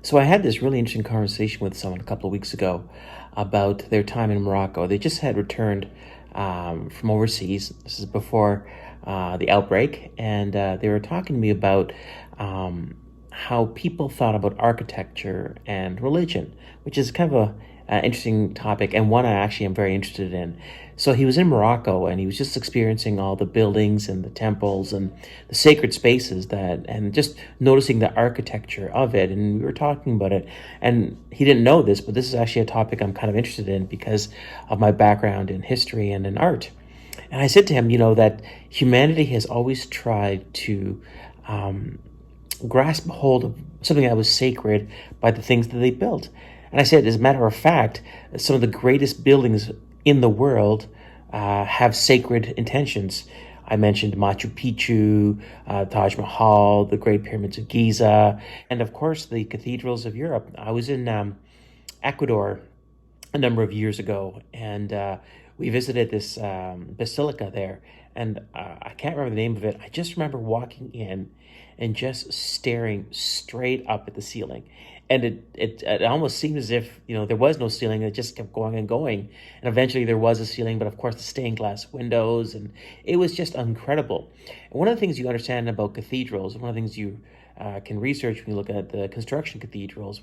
So I had this really interesting conversation with someone a couple of weeks ago about their time in Morocco. They just had returned from overseas. This is before the outbreak, and they were talking to me about how people thought about architecture and religion, which is kind of a interesting topic and one I actually am very interested in. So he was in Morocco and he was just experiencing all the buildings and the temples and the sacred spaces and just noticing the architecture of it. And we were talking about it. And he didn't know this, but this is actually a topic I'm kind of interested in because of my background in history and in art. And I said to him, that humanity has always tried to grasp hold of something that was sacred by the things that they built. And I said, as a matter of fact, some of the greatest buildings in the world have sacred intentions. I mentioned Machu Picchu, Taj Mahal, the Great Pyramids of Giza, and of course the cathedrals of Europe. I was in Ecuador a number of years ago, and we visited this basilica there, and I can't remember the name of it. I just remember walking in and just staring straight up at the ceiling. And it almost seemed as if, there was no ceiling. It just kept going and going. And eventually there was a ceiling, but of course the stained glass windows, and it was just incredible. And one of the things you understand about cathedrals, one of the things you can research when you look at the construction cathedrals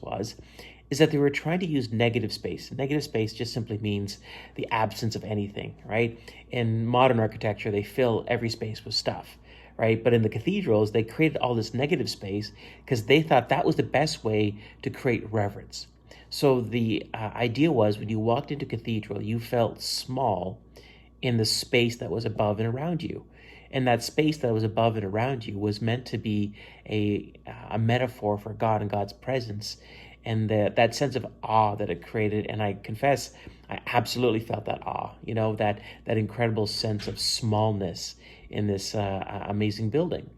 is that they were trying to use negative space. Negative space just simply means the absence of anything, right? In modern architecture, they fill every space with stuff, right? But in the cathedrals, they created all this negative space because they thought that was the best way to create reverence. So the idea was when you walked into a cathedral, you felt small in the space that was above and around you. And that space that was above and around you was meant to be a metaphor for God and God's presence and that sense of awe that it created. And I confess, I absolutely felt that awe, that incredible sense of smallness in this amazing building.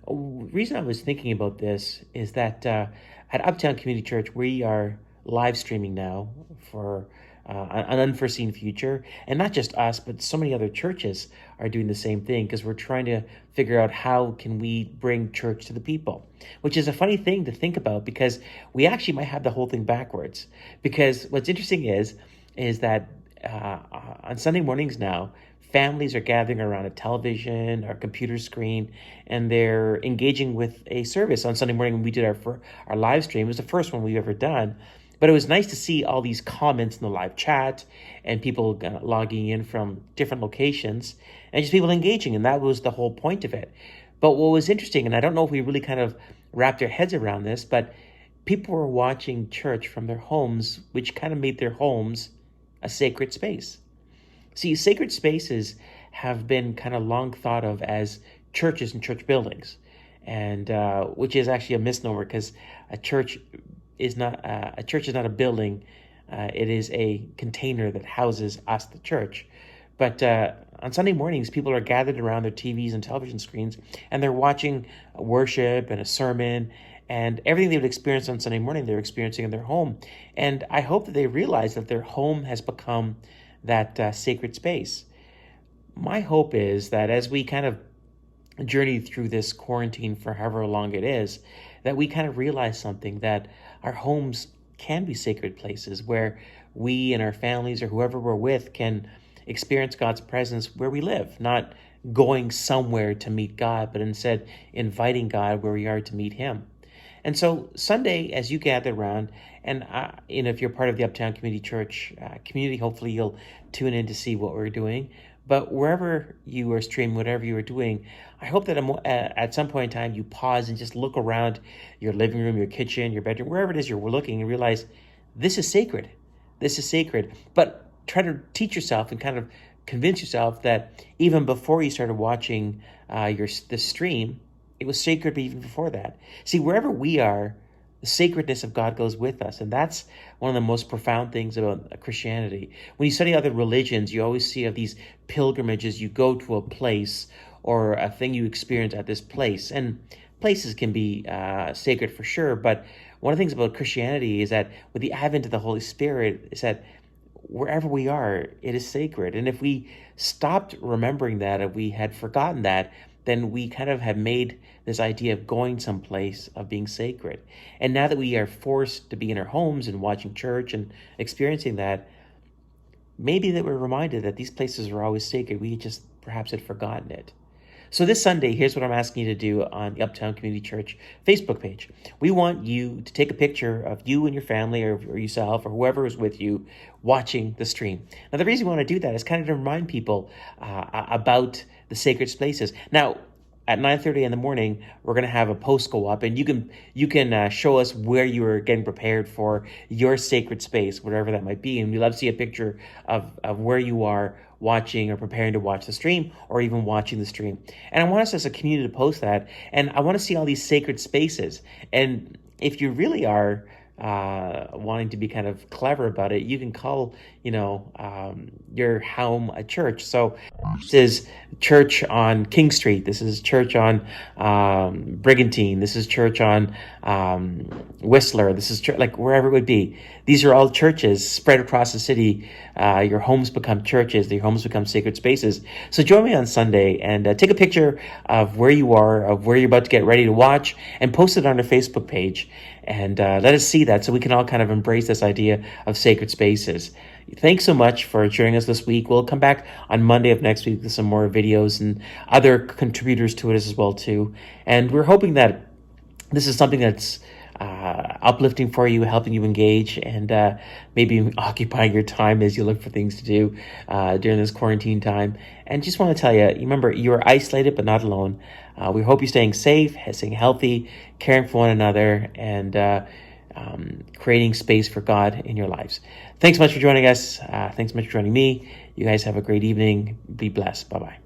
The reason I was thinking about this is that at Uptown Community Church, we are live streaming now for an unforeseen future. And not just us, but so many other churches are doing the same thing because we're trying to figure out how can we bring church to the people, which is a funny thing to think about because we actually might have the whole thing backwards. Because what's interesting is that on Sunday mornings now, families are gathering around a television or computer screen, and they're engaging with a service. On Sunday morning when we did our live stream, it was the first one we've ever done. But it was nice to see all these comments in the live chat and people logging in from different locations and just people engaging. And that was the whole point of it. But what was interesting, and I don't know if we really kind of wrapped our heads around this, but people were watching church from their homes, which kind of made their homes a sacred space. See, sacred spaces have been kind of long thought of as churches and church buildings, and which is actually a misnomer because a church is not a building. It is a container that houses us, the church. But on Sunday mornings, people are gathered around their TVs and television screens, and they're watching worship and a sermon, and everything they would experience on Sunday morning, they're experiencing in their home. And I hope that they realize that their home has become that sacred space. My hope is that as we kind of journey through this quarantine for however long it is, that we kind of realize something, that our homes can be sacred places where we and our families or whoever we're with can experience God's presence where we live, not going somewhere to meet God, but instead inviting God where we are to meet him. And so Sunday, as you gather around, and if you're part of the Uptown Community Church community, hopefully you'll tune in to see what we're doing. But wherever you are streaming, whatever you are doing, I hope that at some point in time you pause and just look around your living room, your kitchen, your bedroom, wherever it is you're looking, and realize this is sacred. This is sacred. But try to teach yourself and kind of convince yourself that even before you started watching the stream, it was sacred even before that. See, wherever we are, the sacredness of God goes with us. And that's one of the most profound things about Christianity. When you study other religions, you always see of these pilgrimages. You go to a place or a thing you experience at this place. And places can be sacred for sure. But one of the things about Christianity is that with the advent of the Holy Spirit is that wherever we are, it is sacred. And if we stopped remembering that, if we had forgotten that, then we kind of have made this idea of going someplace, of being sacred. And now that we are forced to be in our homes and watching church and experiencing that, maybe that we're reminded that these places are always sacred. We just perhaps had forgotten it. So this Sunday, here's what I'm asking you to do on the Uptown Community Church Facebook page. We want you to take a picture of you and your family or yourself or whoever is with you watching the stream. Now, the reason we want to do that is kind of to remind people about the sacred spaces. Now, at 9:30 in the morning, we're going to have a post go up, and you can show us where you are getting prepared for your sacred space, whatever that might be. And we'd love to see a picture of where you are watching or preparing to watch the stream, or even watching the stream. And I want us as a community to post that. And I want to see all these sacred spaces. And if you really are wanting to be kind of clever about it, you can call, your home a church. So this is church on King Street. This is church on Brigantine. This is church on Whistler. This is church, like wherever it would be. These are all churches spread across the city. Your homes become churches. Your homes become sacred spaces. So join me on Sunday and take a picture of where you are, of where you're about to get ready to watch, and post it on our Facebook page. And let us see that so we can all kind of embrace this idea of sacred spaces. Thanks so much for joining us this week. We'll come back on Monday of next week with some more videos and other contributors to it as well too. And we're hoping that this is something that's uplifting for you, helping you engage, and maybe occupying your time as you look for things to do during this quarantine time. And just want to tell you, remember, you are isolated but not alone. We hope you're staying safe, staying healthy, caring for one another, and creating space for God in your lives. Thanks so much for joining us. Thanks so much for joining me. You guys have a great evening. Be blessed. Bye-bye.